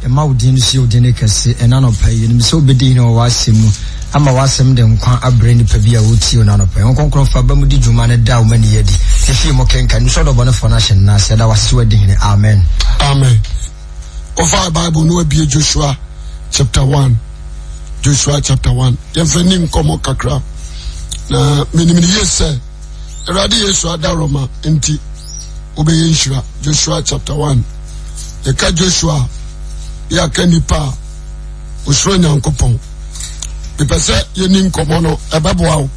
ma udin si udin kese enano pa yi nim se obedi no wasemu ama wasem de nkwa abre ni pa bia woti onano pa nkonkron fa ba mu di djuma ne da o mani yedi efi mo kenka ni so do bone for na hye na se da wase wadi hene amen amen. Of our Bible no be Joshua chapter 1. Joshua chapter 1. Yefenim komo kakra na minimini yese erade yesu adaroma enti obeye nshira. Joshua chapter 1. Yeka Joshua ya kanipa osoro nyankopon ipese yenim komo no ebeboa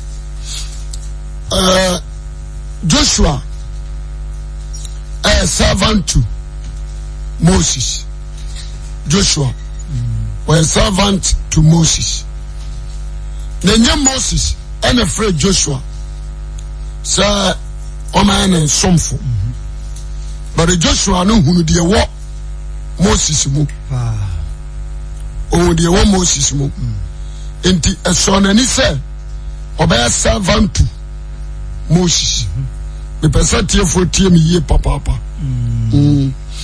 Joshua a servant to Moses. Joshua was a servant to Moses. Nenye Moses and afraid Joshua. Sir, Oman and Somfo. But Joshua no who de what Moses mu. Oh, de what Moses mu. Enti a son and he said, obey a servant to Moses. The person here for me ye papa.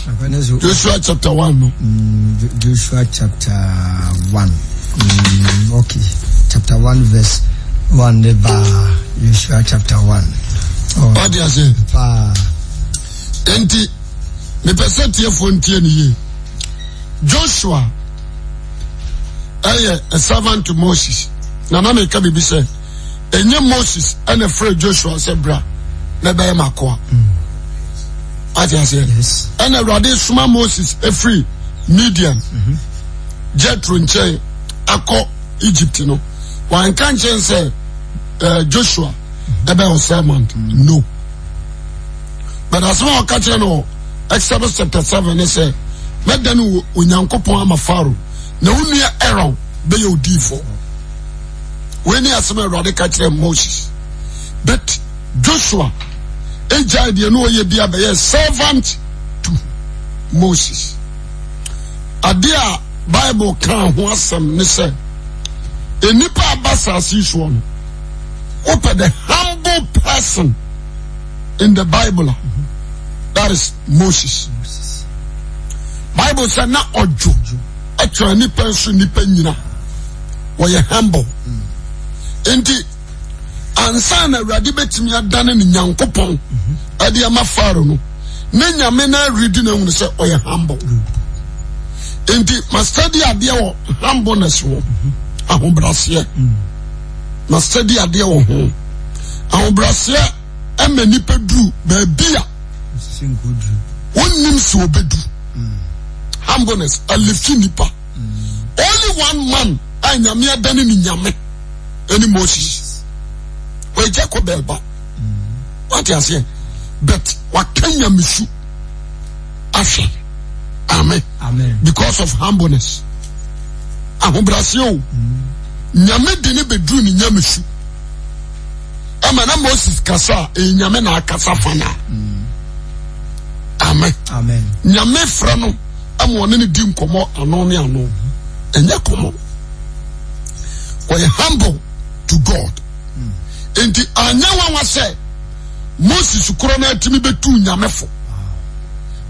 Joshua chapter 1. No? Joshua chapter 1. Okay. Chapter 1 verse 1. Joshua chapter 1. What do you say? Enti, me person here for ye. Joshua, a servant to Moses. Nana me kabi bi say, enye Moses and afraid Joshua said, bra, nebe makwa. Yes. And a radi suma Moses a free Midian. Jethro nche ako Egypt no. One can't say Joshua about servant. No. But as well catch no Exodus chapter 7 they say let them unyankopon ama Pharaoh. Na unia Aaron be your D4. When he has radi catch Moses. But Joshua Ejai de no ye bia be servant to Moses. Adia Bible kan ho asem ne say enipa abasa sisuo no open the humble person in the Bible. That is Moses. Bible say na ojo atwa nipa so nipa nyina wo ye humble. Enti ansa na Awurade betimi adane ne nyankopon ade ama Pharaoh no na nyame na ready na hu se oye humble. Enti ma study ade wo humbleness wo ahobrase ma study ade wo ho ahobrase amani pedru ba bia wonnim se obedu humbleness alifi nipa only one man anyame adane ne nyame any Moses. We Jacob Elba. What you say? But what can you miss? Ashe. Amen. Amen. Because of humbleness. Ahombrasio. Nyame dene bedru ni nyame su. Amana Moses kasa e nyame na akasa fana. Amen. Amen. Nyame fra no amone ne di nkomo ano ne ano. Enye komo. We humble to God. Enti anyawa wa say Moses kuro na atimi betu nyamefo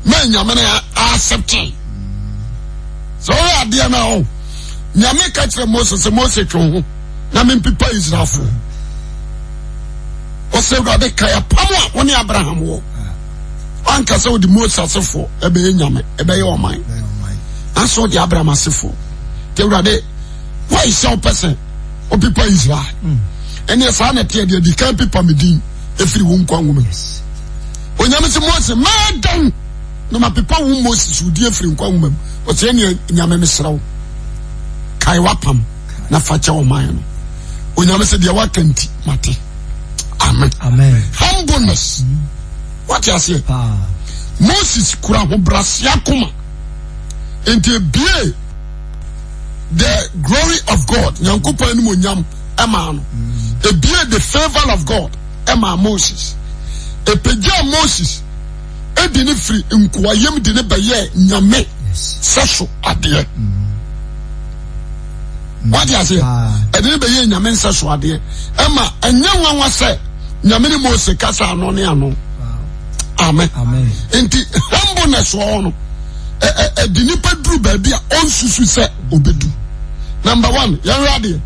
ma nyame na accept so ade na o nyame ka kire Moses twen ho na me pipa Israelfo o se God ka ya pamo a woni Abraham wo anka se o di Moses asefo ebe nyame ebe ye oman aso di Abraham asefo te urade why so person o pipa Israel and yes, I net the can't people medin if you won't come woman. When you miss Moses, madam, no my people who Moses would dear free woman, what's any Yamisrow Kaiwapam, Nafacha or mine. When you miss the Wakanti, Mate. Amen. Amen. Humbleness. What you say? Moses Kuraho Brasiakuma into be the glory of God. Yankupa and Munyam, Amano. The favor of God, Emma Moses. A peja Moses, a dini free in Kuayem dine baye, Nyame, Sasho adie. What you say? A dini baye, Nyame, Sasho adie. Emma, and young one was said, Nyamini Moses, Casa, Anoniano. Amen. Amen. Inti humbleness, one. A dinipa drew baby, susu se obedu. Number 1, yan rade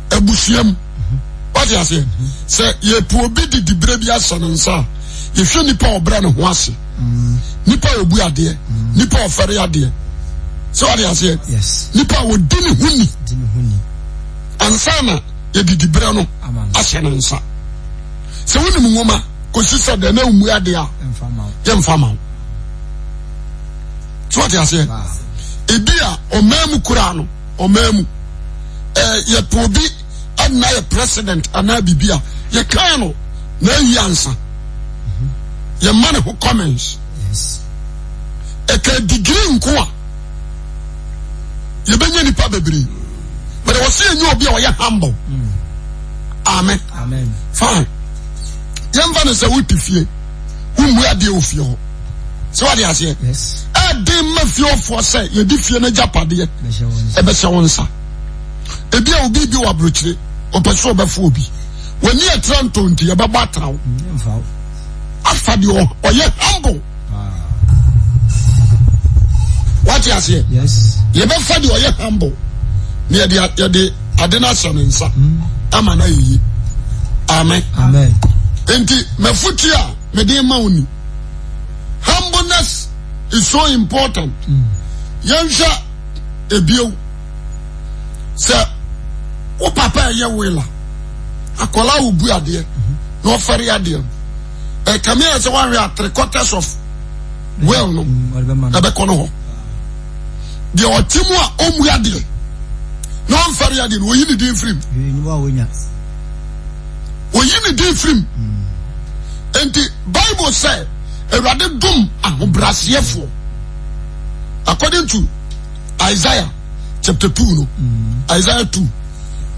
ebusuam. What you say? Say ye po obi di dibre bi asanansa. Ye hwe nipa obra ne ho ase. Nipa obu ade, nipa ofere ade. So what you say? Yes. Nipa wodi ne huni. Ansana ye di dibre no asanansa. Se woni mu ngoma kosi se de na umu ade a emfama. So what you say? Ebia omamu kura no, omamu ye po obi na ye president ana bibia ye kan no na yi ansa ye man who comments. Yes. E ka degree nko a ye benya nipa bebre but we say enye obi a ye humble. Amen. Amen. Fine. Yemba no say wutifie umu ade ofie ho. So what dey say? Yes. Ade mafie ofo say ye di fie na japade e be se wonsa ebia obi bi wa brochire opese obefo obi wani etranto nti ye baba trawo afade o ye humble. What you say? Yes. Ye be fade o ye humble ne ye de adena sanensa ama na yi. Amen. Amen. Enti mafuti a me de ma oni. Humbleness is so important. Yansha ebio se o papa ye wela akola obu ade no fere ade e kamia se wan re 3/4 of well no na be kono ho de otimu a omu ade no fere ade no yi ni din frim oyini din frim. Enti Bible say Erade dum ahobrasiefo according to Isaiah chapter 2 no. Isaiah 2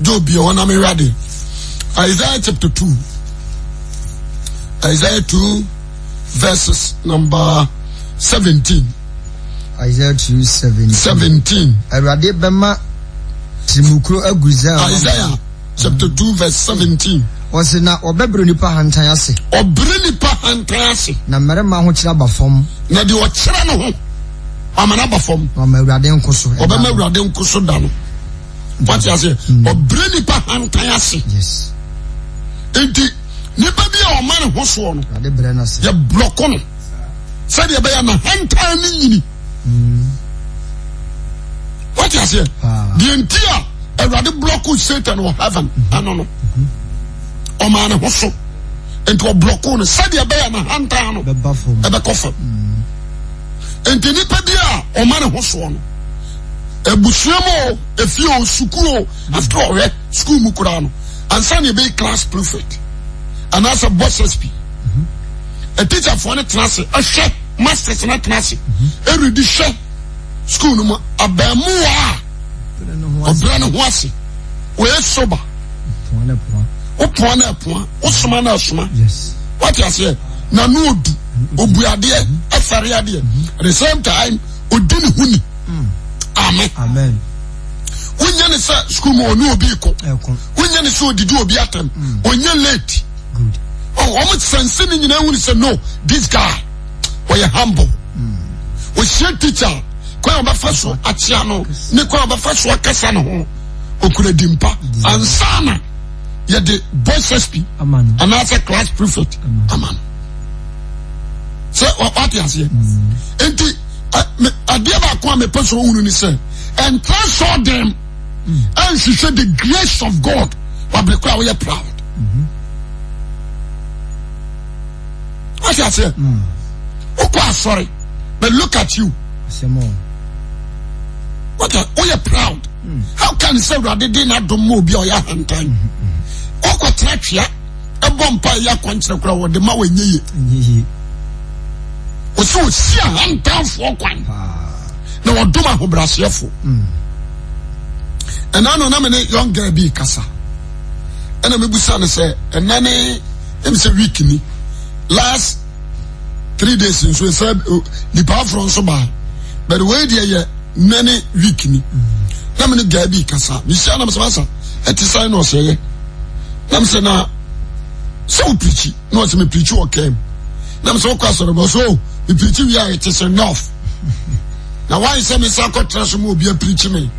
Job ye wana me ready. Isaiah chapter 2. Isaiah 2 verses number 17. Isaiah 2:17. Erade bema timukro aguza. Isaiah chapter 2 verse 17. Wose na obebro nipa hantan ase. Obre nipa hantan ase. Na merema ho kira bafom. Na de o kira no ho. Amana bafom. Na Awurade nkoso. Obema Awurade nkoso da no. What you say? Obre nipa hantan ase. Yes. Enti nipa bi a o man ho so no. Awurade bre na se. Ye block no. Said ye be ya na hantan ni nyini. What you say? The entire Awurade block Satan or heaven. Anono. O man ho so. Enti o block no. Said ye be ya na hantan no. Be bafom. E be kofa. Enti nipa bi a o man ho so no. Ebusuamo efio sukuro after all school mu kura no ansa na be class prefect and as a boss SP a teacher for the class a chef masters na class e ready chef school no mu abamu a obra no ho ase we soba o point o soma na soma. Yes. What you say na no odu obuade afare ade at the same time odini huni. Amen. Amen. When you say school mo no obi ko. When you say did obi atem. When you late. Good. Oh, almost sense ni na won say no. This guy we are humble. We share teacher. Kwa ba faso atia no. Ne kwa ba faso akasa no ho. Okura dimpa. Ansana. Ye the boys SP. Amen. And as a class prefect. Amen. So what you say? Enti adia ba kwa me person unu ni say and transfer them and she said the grace of God wabrekwa we are proud. What you say? Okay, sorry, but look at you. What we are proud. How can you say that they did not do more be or ya hantan? Okay, trachia a bompa ya kwantre kura wo de ma wenye so see a hand down for one. Now, I do my hobrasiefo. And I know many young girl be kasa. And I'm a busan say, and nanny, him say weekly. Last 3 days since we said the power from so bad. But the way they many weekly. Now many girl be kasa. We say, I'm so at the sign or say, I'm saying now, so preachy. No, it's me preach or came. I'm so cast on so. The preaching here it is enough. Now why say me say ko trust mo obi preach me.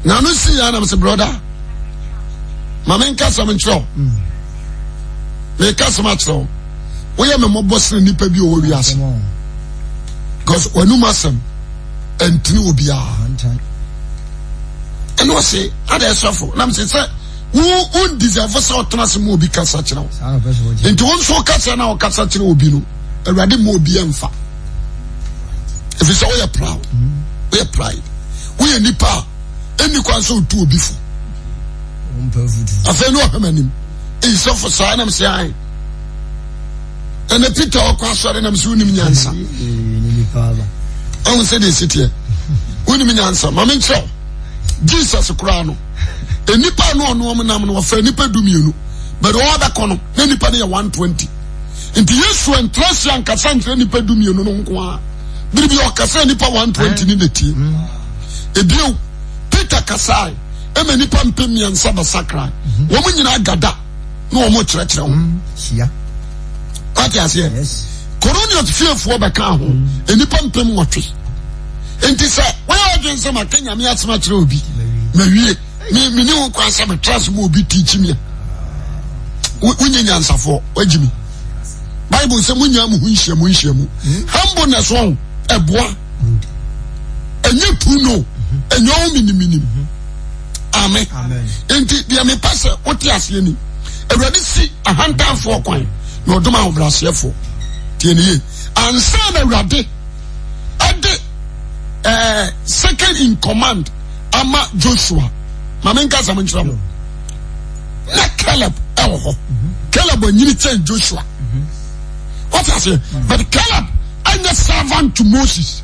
Now no see ya na say brother. Mama nka some nchro. Me ka some nchro. We am mo boss nipa bi o wi ase. Because wanu masem entini obi a. And no say ada suffer. Na me say who deserve so trust mo obi kasa kire wo. Enti won so kasa na o kasa kire obi no. Awurade mo obi emfa. If you say we are proud. We are pride. We are nipa any kwan so tu obi fu. Afa no hamanim. E so for say na me say ai. And the Peter or Quasar and soon in answer. I will say this city. Wouldn't mean answer. Mamma, Jesus a crown. A nipa no woman of a nipa do me, but all the corner, any penny 120. Into yes, when trust young Cassandra nipa do me, no one. Bibi or Cassandra nipa 120 in the team. A deal, Peter Cassai, a many pampimi and Saba Sacra. Woman in Agada, no more church. What you say? Yes. Corona fearful by car home, and you pump him what we. And he said, why are you some Kenya? Me as much ruby. Me no quite some trust will be teaching me. We need answer for, what Jimmy? Bible says, when you am Winshamu, humbleness wrong, a boy, and you puno, and your minimum. Amen. And the me pastor, what you are saying? Already see a hunter for coin. No do my blast for TNA and son Rade at the second in command Ama Joshua Mamenka Saman trouble. Not Caleb Caleb when you tell Joshua. What I say? But Caleb and the servant to Moses.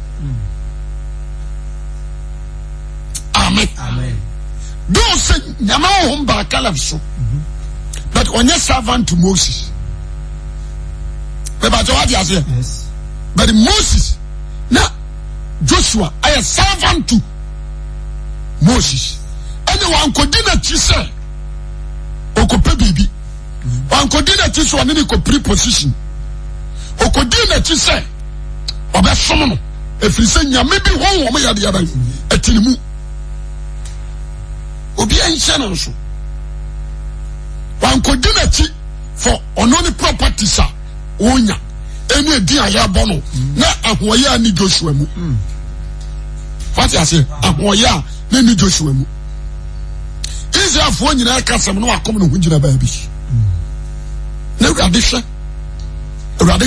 Amen. Don't say Yama home by Caleb so. But on your servant to Moses. Yes. But Moses, now Joshua, I am servant to Moses. Anyone could dinner say, Oko baby. One could dinner to one in pre-position. Oko dinner to say, Oba Somono, if you say, maybe one woman at the other, a tinimu. Obi and Shannon. One could dinner for only property, sir. Onya ene di aya bono na ahoya ni Joshua mu what you say ahoya na ni Joshua mu Israel fo nyina kasam no akom no hunjina ba bi na urade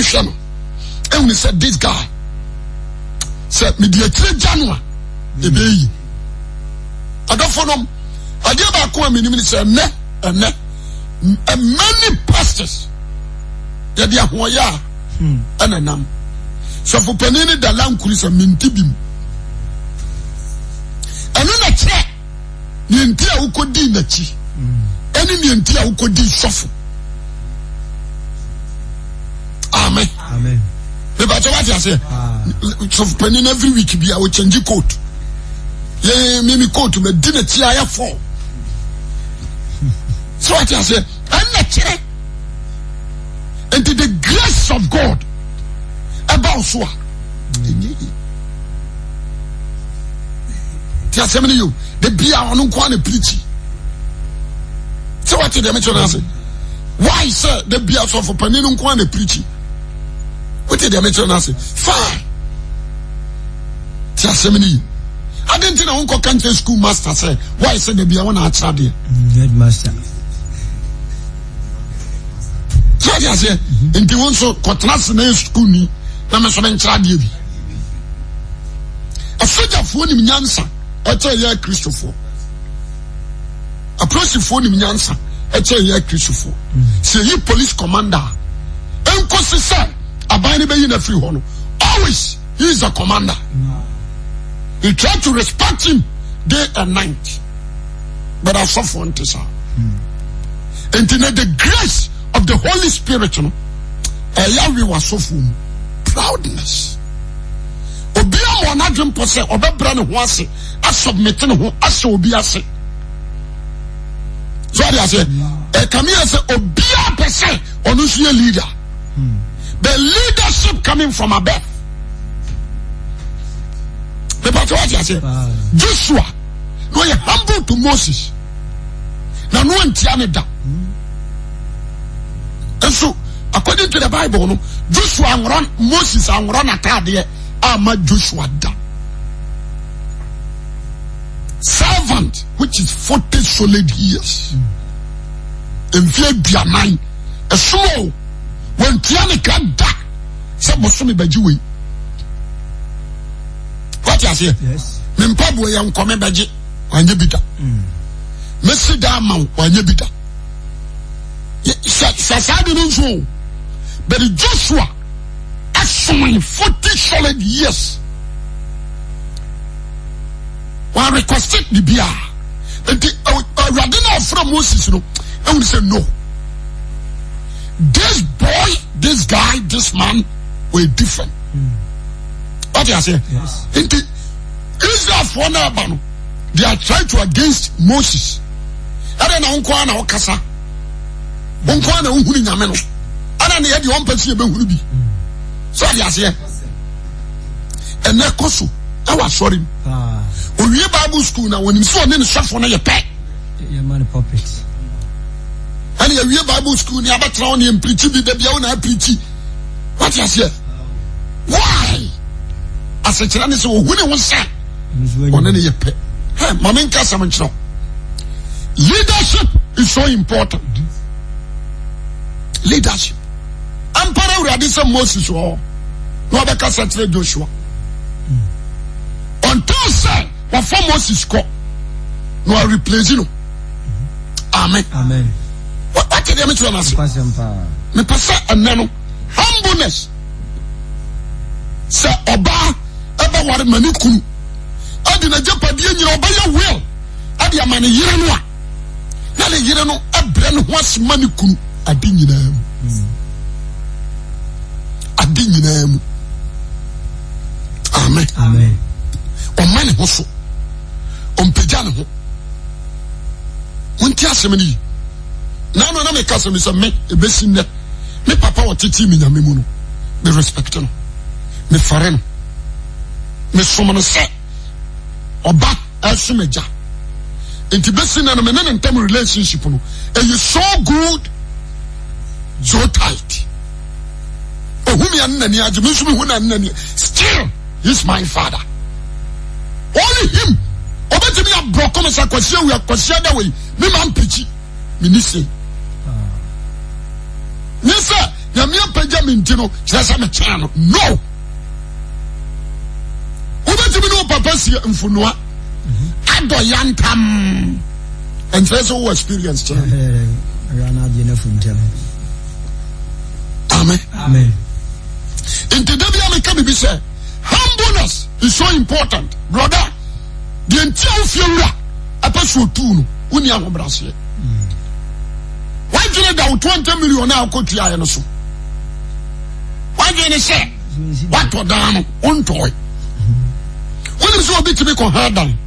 hwe no and said this guy said me die 3 January e be yi adofo no ade ba ko amini say ne many pastors yadi ahoya ananam so for penini da lankuri sa mintibim anu na che nienti a ukodi na chi eni nienti a ukodi sofo amen me ba what you say so for penini every week bi a we change coat ye me coat me di na chi aya for so what you say anu che. And to the grace of God about Sua. Tell me you, the beer on Kwana preaching. So what did they mention? I say, why, sir, the beer for Panin Kwana preaching? What did they mention? I say, fine. Tell me you. I didn't know Uncle Country School Master say, why, sir, the beer on our child here? Headmaster. So I say, in the one so contrast na school ni na me so mentra die bi. A soldier fo ni nyansa, e che ye Christopher. A police fo ni nyansa, e che ye Christopher. Say you police commander. Enko se say, aban ni be yi na free ho no. Always he is a commander. You try to respect him day and night. But I suffer on this. And the grace of the Holy Spirit, you know, Yahweh was so full proudness. Obia mo na dwem po se obebra ne ho ase, a submit ne ho ase obi ase. So I say, come here say obia per se onu so leader. The leadership coming from above. So what you say? Joshua, no you humble to Moses. Now no one tianeda. And so according to the Bible, no, Joshua and run Moses and run atade ama Joshua da. Servant, which is 40 solid years. In fear be a man, a small when Tianica da, some was me by Jewy. What you say? Yes. Mimpabu young come by J, when you bita. Messi Dama, when you bita. Sasadi no so. But Joshua, as someone 40 solid years. One requested the beer. And the Radina from Moses, you know, I would say no. This boy, this guy, this man were different. What do you say? Yes. In the Israel for now, they are trying to against Moses. I don't know Unkwana or Kasa. Unkwana Unkuni Yameno. I don't know the one person who be. So I say, and Nekosu, I was sorry. We Bible school now when you saw them shuffle on your pet. Your money puppets. And you Bible school, you have a town and preach the Biona preach. What you say? Why? As a child, so who was said on any pet? Hey, Maminka Samancho. Leadership is so important. Leadership. Emperor Radisa Moses or Robert Satre Joshua. Until say, what for Moses call? No, I replace you. Amen. Amen. What did you mention? Me pasa anano humbleness. Say Oba eba ware mani kunu. Adi na japadi nyina oba ya will. Adi amane yire no a. Na le yire no abre no ho asmani kunu. Adi nyina mu. Adi nyina mu. Amen. Amen. Omane ho so. Ompagya ne ho. Wonti asɛmni. Na no na me kasa me sɛ me ebesi net. Me papa wo tete me nyame mu no. Me respect no. Me fare no. Me som no sɛ oba asomagya. Enti besi na no me ne ntem relationship no. And you so good, so tight. Oh, whom you are still, he's my father. Only him. Obeti me a broken as a question we are questioned away. Me man pichi. Ministry. Nisa, Yamia Benjamin Tino, just a channel. No. Obeti me no papa si mfunua. Ado yantam. And there's all experience. Amen. Amen. In the day can be said, humbleness is so important, brother. The entire funeral, a person too, when you are Brazil. Why do you know 20 million now? Could you so? Why do you say what to down on toy? When is so big to be hard down?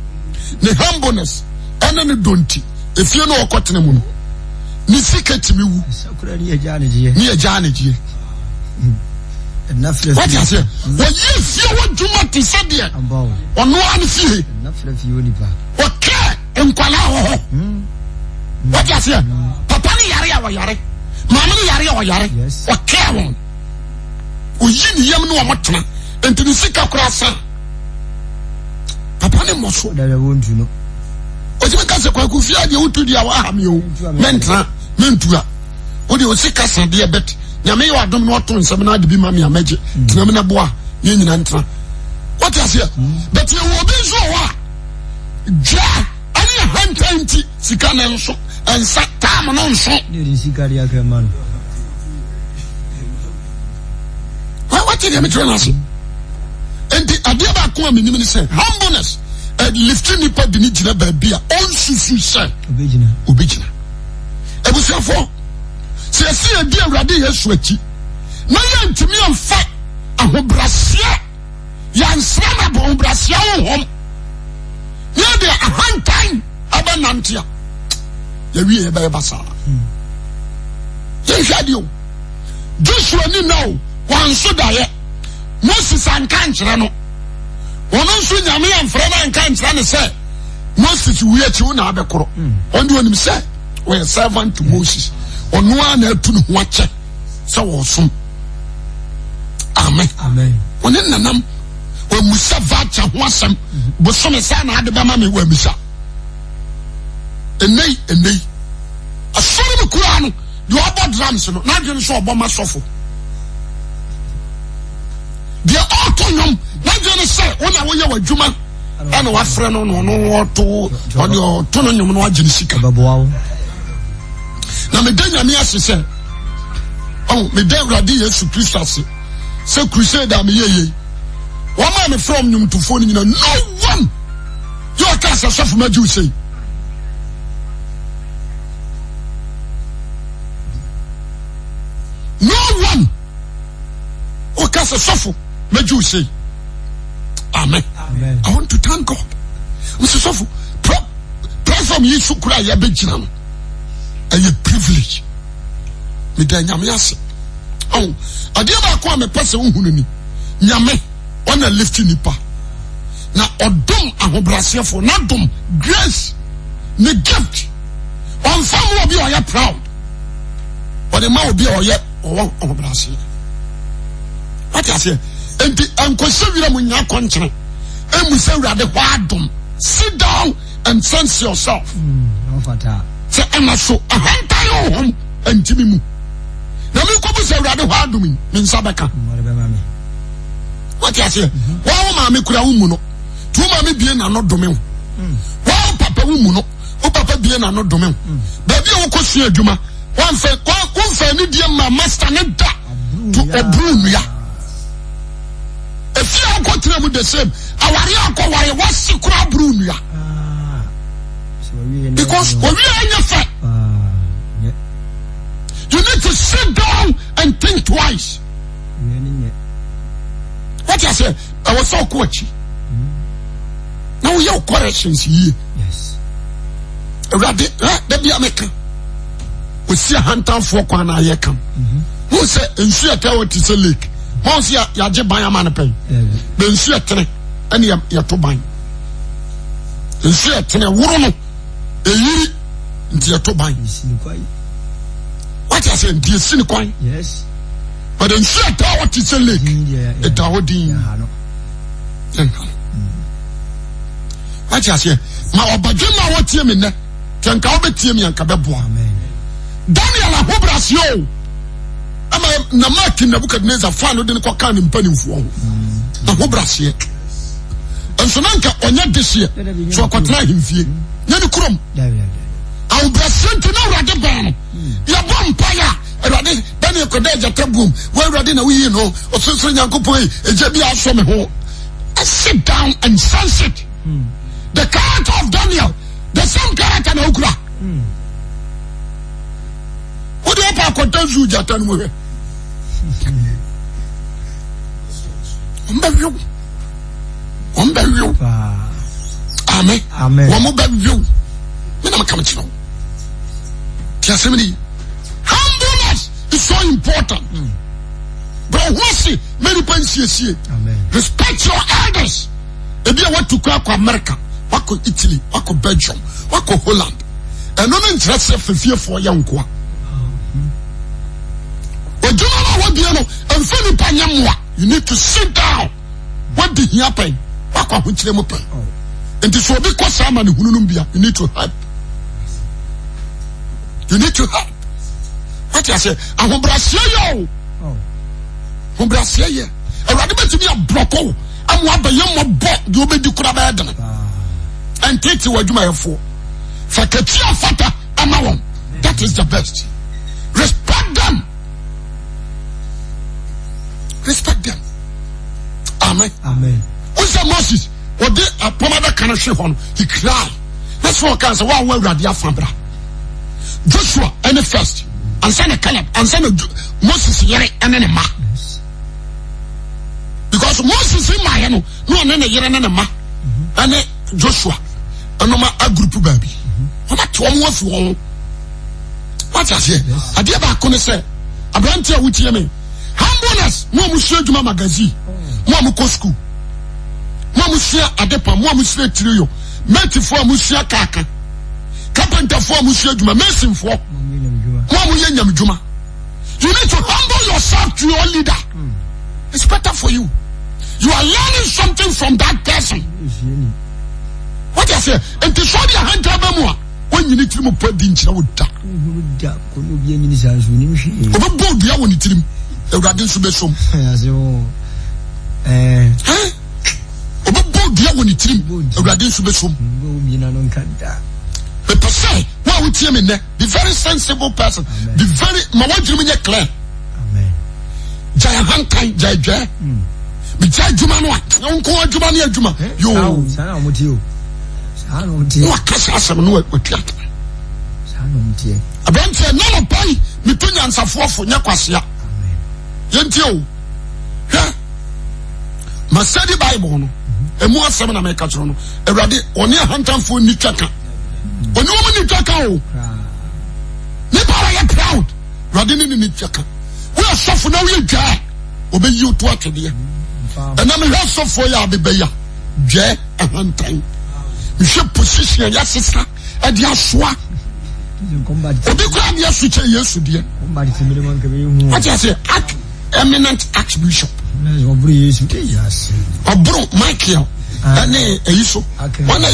The humbleness and then the don't. If you know what to do, ni secret me wu. Ni e jane je. What you say? When you feel what you want to say there. Ono an fie. Na fref yo nipa. Okay, enkwala ho. What you say? Papa ni yare ya wo yare. Mama ni yare ya wo yare. Okay won. Oyi ni yam no omotena. Enti ni sika kura sa. Papa ni moso. Da ya wontu no. Ojime kase kwa kufia de utu dia wa ham yo. Mentra, mentua. Odi o sika sa de bet. Nyame yo adom no to nsem na de bi ma me amaje. Tinam na boa, ye nyina ntra. What you say? But you will be so wa. Ja, ani hantanti sika na nso. Ensa tam no nso. Ni sika dia ka man. What did you tell us? And the idea ba ko am ni say humbleness. Lifting nipa de ni gina ba bia on susu say obegina ebusafo se esi adi awrade yesu achi na ya ntimi amfa ahobrasia ya nsrama bo ahobrasia honhom ya de ahantan abanantia ya wie ba basa ye hwade o Joshua ni now wan so daye Moses an kan kire no wono so so nyame amfra na nka ntra ne say Moses we achi una abekoro on do onim say we servant to Moses ono na atu ne ho ache say wo som amen one nanam o musa vacha ho asem bo so me say na ade ba ma me wa misa enei asori me kura no the other drums no na dwen so oboma sofo the autonom na dwen say una wo ye wadwuma ana wa frɛ no to ɔde to no nyom no agye sika baboawo na me da nyame ase sɛ me da Awurade Yesu Kristo ase sɛ crusade am yeye wa ma me from nyom to phone nyina no one you are cast as of maju say no one o cast as of maju say amen. I want to thank God. Mr. Sofu, platform yi sukura ya be gina no. A privilege. Me da nyame ase. Oh, ade ba ko me pese unhunu ni. Nyame ona lift nipa. Na odom ahobrasiefo na dom grace ne gift. On fam obi o ya proud. But the man obi o ya ahobrasiefo. What I say? Enti ankoso wira mu nya konkyere. Emu say Awurade hwadom. Sit down and sense yourself. No fata. Say anaso ahantan ohom antimi mu. Na me ko bu say Awurade hwadom me nsa beka. What I say? Wa ma me kura wo mu no. Tu ma me bie na no dome wo. Wa papa wo mu no. O papa bie na no dome wo. Ba bia wo kosua adwuma. Wa mfa ni die ma master ne da. To obru ya. If you are going to the same, because we are in your fact. You need to sit down and think twice. What I say, I was so coachy. Now we have corrections here. Yes. Be American. We see a hunter for Kwana Yakam. Who said, and see a tower to the lake. Once ya je ban amana pen be nsu etere ene ya to ban nsu etere woro no eyiri nti ya to ban what I say the sin kwan yes but nsu etere what is a lake it awodin what I say ma obadwe ma wotie me ne kenka obetie me anka bebo amen Daniel ahobrasio ama na Martin Nebukadnezar fa no de ko kan mpanimfo na ho brase enso nanka onye desie so akotra himfie nya ni krom awu brase nti na Awurade ban ya bompa ya Awurade Daniel kodeja tabum wa Awurade na wuyi no osonso Nyankopon eje bia aso me ho sit down and sense it the character of Daniel the same character na okura what do you pa kotanzu jatan mo Amen. Amen. Humbleness is so important. But what's it? Many pensions here. Respect your elders. If you want to go to America, wako Italy, wako Belgium, wako Holland, and no interest for fear for young kwa. You need to sit down. What did happen? And this will be because someone who you need to help. You need to help. What I say? I'm going to I'm going to be a block. I'm going to be a block. You be the crab and take you my for. Fakatia fata amawon. That is the best. Respect them. Respect them. Amen. Amen. Who said Moses? What they a pomada kana shehon? He cried. That's what can say. Wow, radia fambra. Joshua any first, and son of Caleb, and son of Moses yere and then ma. Because Moses in my hand, no and then a yere and ma, and Joshua, and no ma a group baby. What that one was wrong. What I say? I did about Kone say, I don't tell what you mean. Humbleness, no monsieur Juma magazine, no muko school. Mo amusua adepa, mo amusua tiriyo. Meti fo amusua kaka. Carpenter fo amusua adwuma, mason fo. Mo amuye nyam dwuma. You need to humble yourself to your leader. It's better for you. You are learning something from that person. What I say? And to show the hand of them, when you need to put the inch out. Overboard, you want to him. The Radin Subesum. Overboard, you want to him. The Radin Subesum. But per se, what would you mean? Be very sensible person. Be very, my wife, you mean clear. Jaya Hankai, Jaya. Me Jaya Jumanwa, Uncle Jumania Juma. You, Sana Mutio. What Casas no with that? A bunch of no pay, me two yans of 4 for Yakwasia. Yentio. Masadi Bible, a more 7 American, a radi on your hunter for Nichaka. When no one Nichaka, Nepal proud, Radin in Nichaka. We are suffering now, you die. Obey you to work here. And I'm a house of for ya, the Bayer. Jay and hunting. You should position your sister at your swat. Obi grab your switch, yes, dear. What I say, eminent archbishop. Yes. Or bro, Michael. And a issue. One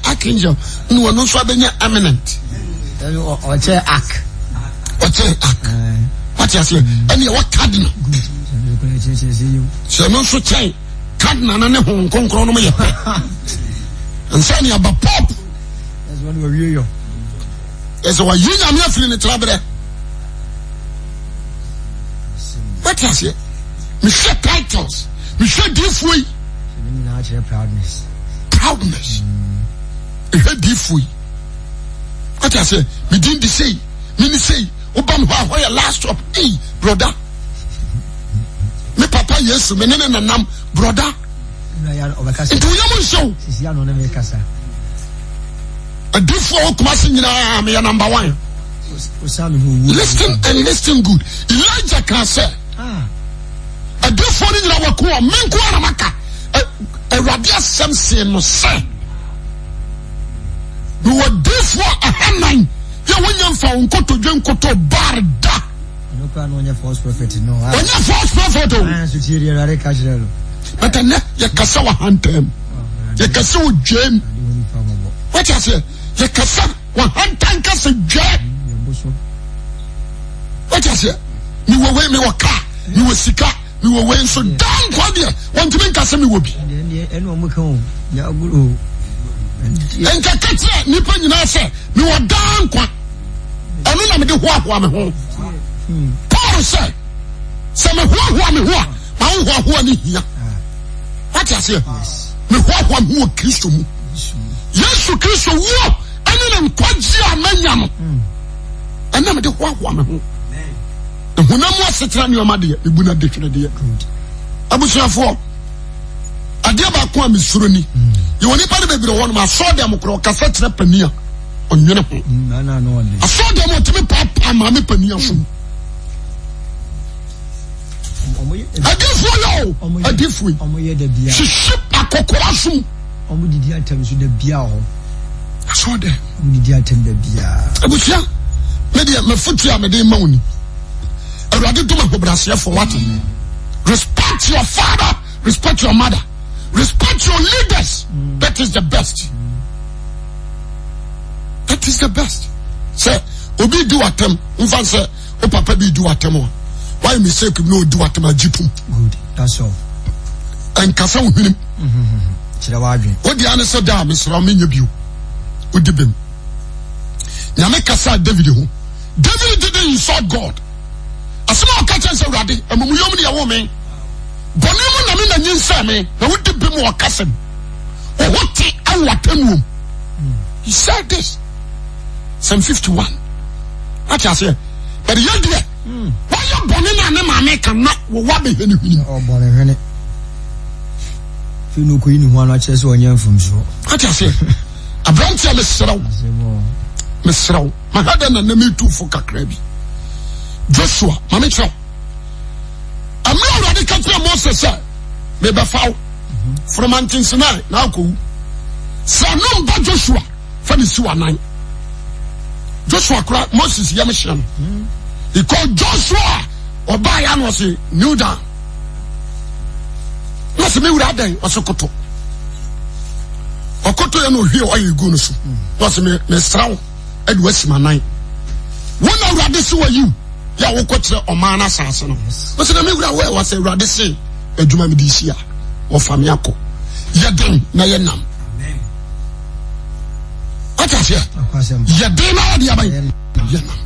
archangel. No one knows what eminent. Or chair act. What you say? Any what cardinal? So no so say cardinal and Hong Kong chronomy. And saying about Pope. That's one of you. As a you are not feeling the trouble. What you say? Monsieur titles. Monsieur Diffui. Proudness. Proudness. Diffui. What you say? We didn't say. Me say. Obam where your last stop, hey brother. Me papa yes, me nene nam brother. Into yamu show. A different kumasi nyina me number 1. Listen and listen good. Elijah can say. A different nyina wakuwa menkuwa na maka. A radia semse no say. We were different a handline. When you found Koto John Koto Barda. No false prophet, no. When you false prophet, but then you Kasawa Hantem. You Kasawa Jane. What I say? You Kasa 100 Kasa Jane. What I say? You were way me waka, you were sika, you were way so damn quadia. One to make Kasami will be. And Kakatsa, Nippon, you know, say, you are down quack. I mean, I'm the one home. Paul said, some of who here. What I say? The one who are Christian. Yes, to Christian war, and then Quadia Manyam. And I'm the one home. The one more Satan, your mother, the Buna Dictionary. I was here for a dear Baquam is Suruni. You want to be the one I saw them across Cassette Pania. On uniform. I saw them to me, Papa, Mammy Pania. I did follow. I did free. She shipped a cocoasum. Did the items with the Biao? I saw them. Did the item the Bia? I was young. Maybe my foot here, my day money. I rather do my Brasia for what? Respect your father, respect your mother, respect your leaders. That is the best. That is the best. Say, Obi do atem. Unfan say, O papa bi do atem. Why mistake no do atem a jipum? Good. That's all. And kasa uhinim. What the answer da, Mr. Ramin Yabu? What the bim? Yame kasa David who? David didn't insult God. A small catcher said, Raddy, and when we only a woman. Bonimu na mina nyinsa me, na what the bim or cousin? Or what the awatem? He said this. Psalm 51. What I say? But the idea, why you born in a name cannot what be anything? Oh, born in it. You know, Queen, one watches one young from so. What I say? A branch of Miss Row, my head and a name too for Kakrabi. Joshua, Mammy Chow. I'm not ready to catch Moses, sir. Maybe foul. from Mountain Sinai now go Sanom ba Joshua from the Siwa 9 Joshua kura Moses Yamishan he called Joshua Obayan was a new down what's the meal that day was a koto Okoto ya no hwe o ayi gu no so what's me straw Edward Simanai when I read this wa you ya wo kotre o man asase no what's the meal that way was a read this adwuma me di sia o fami akọ yeden na yenam what is here yeden na odi abai yenam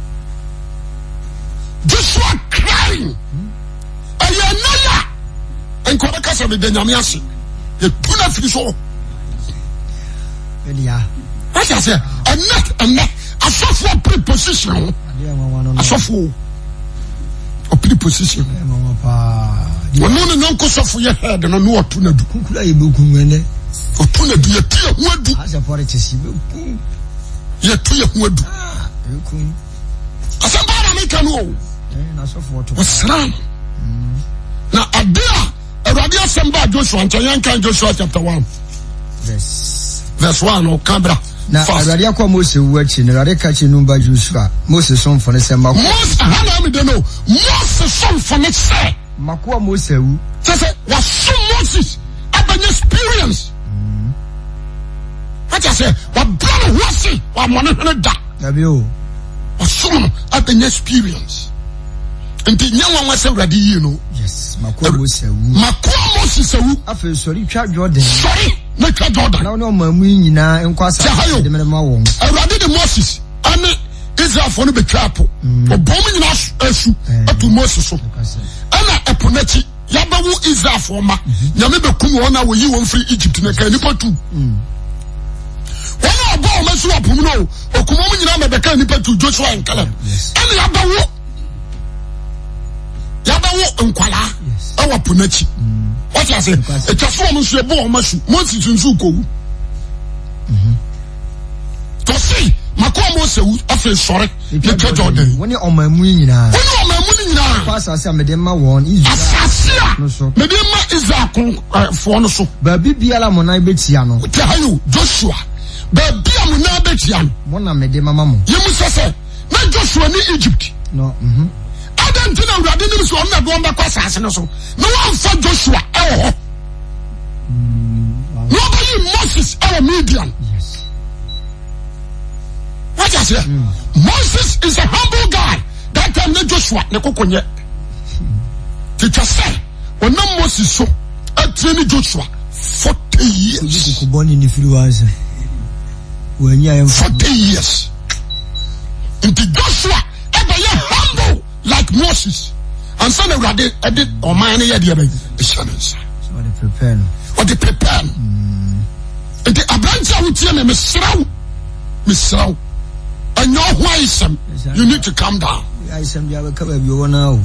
Joshua crying ayanaya enko be kasa be nyame ase e tuna firi so what is here and asofo preposition asofo o preposition wono no nko sofo ye head no no otu na du kukula ye bekun ene otu na du ye tie ho adu asa for chesi bekun ye tie ho adu bekun asa ba na make no na sofo to osran na adia Eradi asamba Joshua ntanyankan Joshua chapter 1 verse 1 o kabra na Eradi akwa Moses wuachi na Eradi kachi numba Joshua Moses sonfo ne se mako Moses hana mi de no Moses sonfo ne se mako Moses wu say was so Moses abany experience what I say wa brother wasi wa money da dabi o was so abany experience nti nyanwa wa se Eradi yi no yes mako Moses wu afi sorry twa Jordan sorry na twa Jordan na no mamu nyina enkwasa de me won Eradi de Moses ane Israel for no be trapo obom nyina asu atu Moses so ana eponachi yabawu Israel for ma nyame bekum wona wo yi won free Egypt na kan nipa tu wona obo o masu opum no okumom nyina ma be kan nipa tu Joshua and Caleb ana yabawu nkwala awa ponachi what you say e tafo mo so ebo o masu Moses nsu kowu to see makwa mo sewu afi sore ne twa Jordan woni omamu nyina kwasa se amede ma won Israel no so mede ma Israel kon fo no so ba bibiala mo na betia no tahayo Joshua ba bia mo na betia no mo na mede mama mo yemu sese na Joshua ni Egypt no adantina Eradi ni so na do mba kwasa ase no so no wan fa Joshua ewo ho nobody Moses ewo Midian. What I say? Moses is a humble guy. That time ne Joshua ne kokonye. Teacher say, when Moses so a train Joshua 40 years. Kuboni ni influence. When you am 40 years. Into Joshua, ever ye humble like Moses. And son of Eradi, edit or mine ye dear baby. So they prepare. Or they prepare. Into a branch I would tell me, Miss Rao. And your wisdom, you need to calm down. I send you a cover of your now.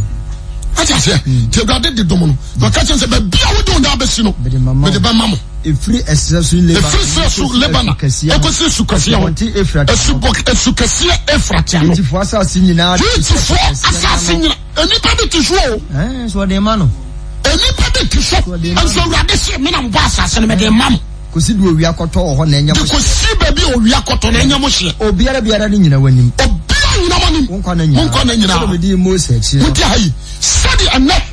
I just say, Tegade de Domono. The catcher said, but Bia would do that, Bessino, but the Mamma. A free accessory Lebanon, Ecosis Sucasia, a Sucasia Efratiano, for assassin, anybody to show. So the man, anybody to show, and so Radis, Minam Bassas, and Madame Mam. Kusidu wiakoto ho na nya mo kusi baby o wiakoto na nya mo hye obiara ni nyina wanim obiara nyina wanim wonko na nyina so me di Moses chi muti hayi sadi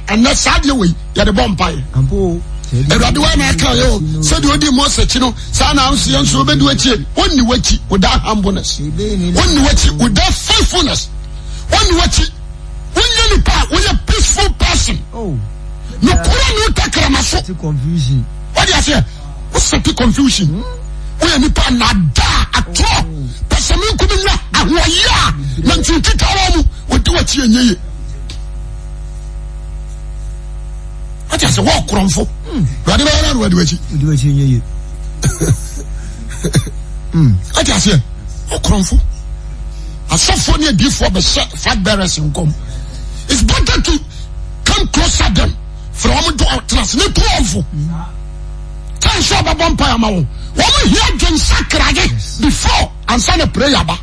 anna sadi we ya de bompai ampo Eradi wa na aka yo sadi odi Moses chi no sa na anso ye nso obedu achi wonni wachi without humbleness wonni wachi without faithfulness wonni wachi wonni ni pa we a peaceful person oh no kura no takrama so confusion what do you say? What's the confusion? We are nipa nada atro. Pasami kuminya ahwaya. Nanti tawamu wodi wachi enye. Ati ase wo kronfo. Radi ba na wadi wachi. Wodi wachi enye. Ati ase wo kronfo. Asofo ne adifo be fat bearers nkom. It's better to come closer them from to transnet kronfo. So Bampire Mao. Woman here can sacrage before and sign a prayer ba.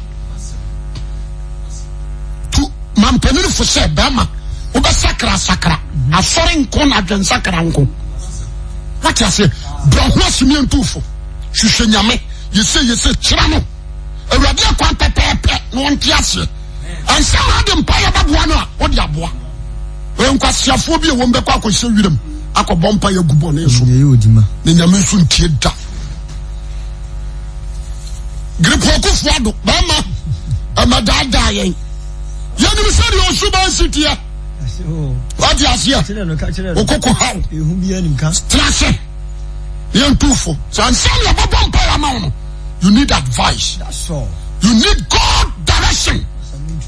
To Mampenil for say Bama, Uba Sacra. A foreign con against Sacranco. What I say, Brahwas me and tufo. Shushanyame. You say, Chirano. A radia quanta pepe, no one kiasi. And some of them pay about one or the abwa. When Quasiaphobia won't be quite show you them. Ako bompa ya gubone so. Ninyamesun tieda. Grip wako fuado. Bama. Ama dada yen. Yani misari o suba city ya. What you see? Okoko how? Stress. Yen tufo. So and some ya bompa ya maono. You need advice. That's all. You need God direction.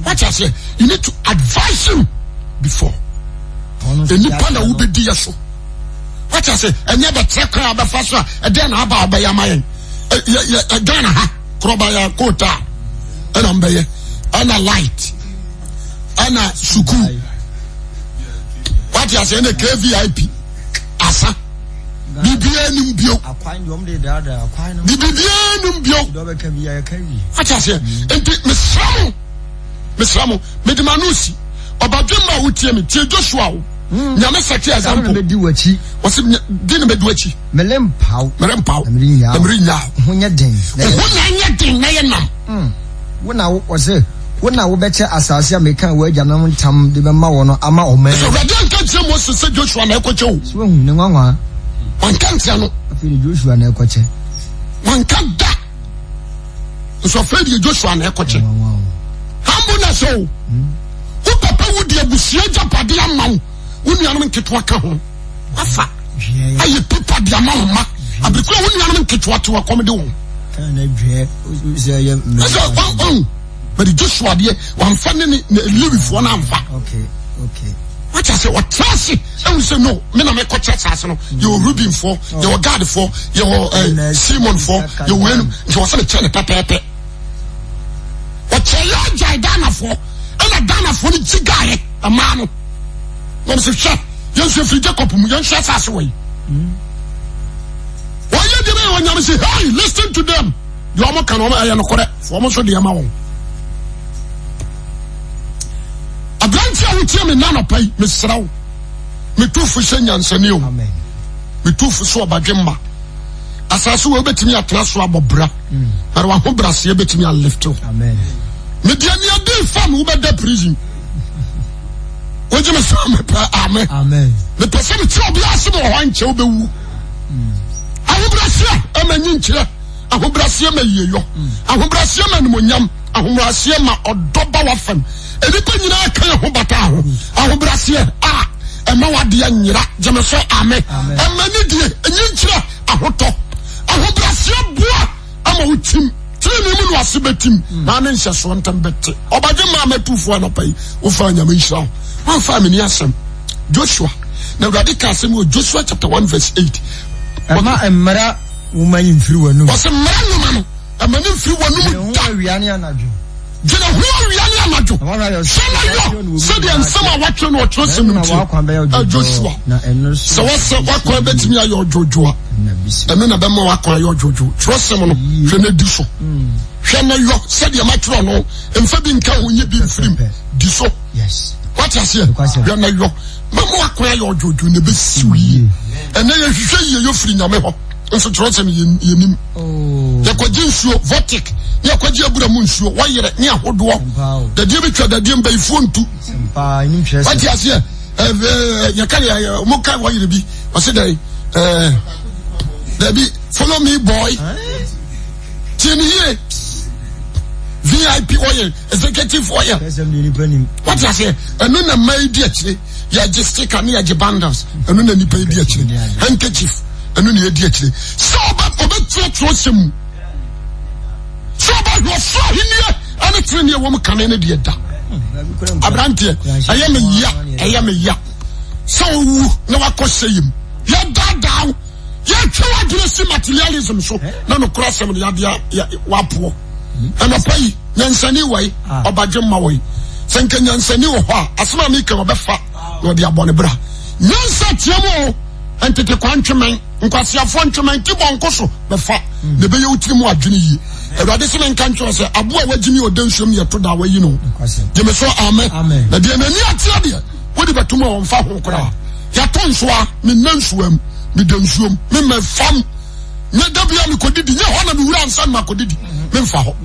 What I say? You need to advise him before. Any panda will be dear so. What I say? And never check her the first one. And then how about by your mind? Again, Krobaya Kota. And I'm by and a light. And a suku. What I say? And a KVIP. Asa. Bibianum bio. Bibianum bio. What I say? And Miss Ramo, Medimanusi, Obadima Utiemi, Joshua, Yamasaki example. Was it Dinner Meduchi? Melempau, Marina, when I was it. When I will better Asasia make a word, Yanam Tam, the Mawana, Ama or Man. So I don't catch him was to say Joshua Nekocho. Swing, no one. One can't tell. I feel Joshua Nekoche. One can't that. So afraid you Joshua Nekoche. Hambuna so. Who papa would the Abusia Padia Mam? Wouldn't you get what come? Afa. Are you people the Mama? I become when you get what to accommodate. But Joshua dear, one family live one amfa. Okay. What I say, what Chelsea? And we say no, men are make church arsenal. You're Rubin for, you're God for, you're Simon for, you win, you was a cherry pepe. What you're Dana for, and a Dana for the Chigai, a man. One say, chef, you should free Jacob, you shut us away. Why you doing when you say, hey, listen to them? You almost can almost correct for almost the amount. Abrantia will tell me none of pay, Miss Rao. Me too for Senya and Sanio. Amen. Me too for so Bagimba. As I saw a bit me at Traswa Bobra. But one who brass a bit me a lift. Amen. Mediania day farm who bed the prison. What you must Amen. Amen. The person is so blessed or one chobu. I will brass here, a man in chair. I will brass here, I will brass here, man, Munyam. I will brass here, or double waffen. Anything I can't hold about our Brazil. And my dear Nira, Jamaso, Amen. And many dear, and you try a hoto. Our Brazil boy, I'm a team. 3 women was a betim. Manan just want them better. Or by the mamma 2 for no pay. Who find your mission. 1 family, yes, Joshua. Now, Radical Samuel, Joshua chapter 1, verse 8. Ama and Mara woman in through a new. Was a man, a man in through a new. Jena huwa wiyani amaju. Sedi and some watching or trusting Joshua. So what's what bet me your Joshua? And then a bemo wako your Jojo. Trust him on Shane Diso. Shane yo said your matrono and Fabin can when you be free. Diso. Yes. What I say? Yana yo. Mamo wako your Jojo in the best sweet. And then you say you're free Yameho. And so trust him in Yakojinsu, Votic. Yakwaji Abura Munsu, why you're near Hodwa, the Dimitri, the Dim Bay phone to what you say? Yakari, Moka, why you be? I said, there be follow me, boy. Tini VIP oil, executive oil. What you say? And then a maid, ya just take a near Jabanders, and then you pay the handkerchief, and then you actually. So, but trust him. So about your son here, and it's in your woman can end the da. Abrantia, I am a ya. So no I could say him. You're down. You're trying to see materialism. So no cross him the wapo. And a pay Yansani way or Bajama way. Sankan Yansani or Asma Mika or Befa or the Abonebra. Yansa Tiamo and take a countryman and cause your frontman Tibon Coso Befa. The Bayo Timo Juni. Radisman country say Abu Jimmy or don't show me a product where you know. You may so Amen. The dear Mania Tabia, what about tomorrow on Fahokra? Yatonswa, Minenswem, me den suom me me fam nya da bia me kodidi nya ho na me wura ansa ma kodidi me mfa ho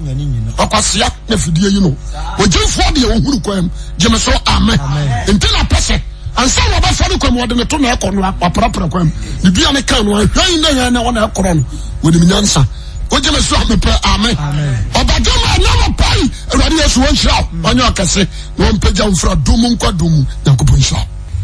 akwasia na fidie yi no ogimfo de wo huru kwam je me so amen ntina pese ansa na ba fa ne kwam wo de ne to na ekọ no aprapra kwam ne bia ne kan no hwan na ya na wo na ekọ no wo de nyansa oje me so amepe amen obadama na mo pai awade yesu won hira onye okese won pagya mfra domu nkwa domu yankopon hira